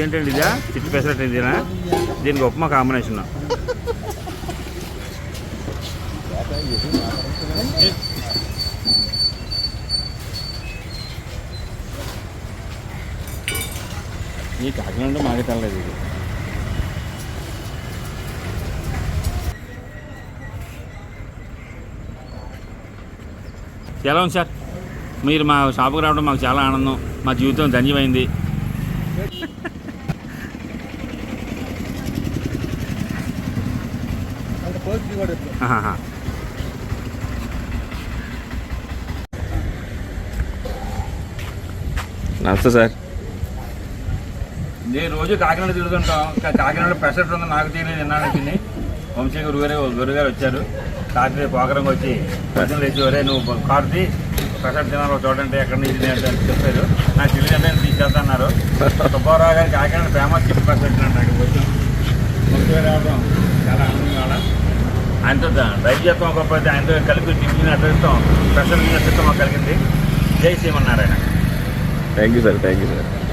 ఇదేంటండి ఇదా చిట్టి పెసరట్టు ఇదేనా దీనికి ఉప్మా కాంబినేషన్ ఈ కాకినాడ మాకే తెలలేదు ఇది ఎలా ఉంది సార్ మీరు మా షాపుకి రావడం మాకు చాలా ఆనందం మా జీవితం ధన్యమైంది నమస్తే సార్ నేను రోజు కాకినాడ తిరుగుతుంటాం కాకినాడలో పెసరట్టు ఉందో నాకు తెలియదు విన్నాను తిని వంశీ గురుగారు వచ్చారు రాత్రి ప్రోగ్రాంకి వచ్చి ప్రజలు లేచి వరే నువ్వు కార్తీ పెసరట్టు తినాలో చూడండి ఎక్కడి నుంచి అని చెప్పారు నాకు తెలియదంటే తీసుకెళ్తున్నారు సుబ్బారావు గారు కాకినాడ ఫేమస్ చెప్పి పెసరట్టు అంటే అక్కడికి వచ్చి వంశీ రావడం చాలా ఆనందంగా ఆయనతో డ్రైవ్ చేస్తాం గొప్పది ఆయనతో కలిపి టిఫిన్ అడ్రస్తాం పెసరట్టు మాకు కలిగింది జై శ్రీమన్నారాయణ థ్యాంక్ యూ సార్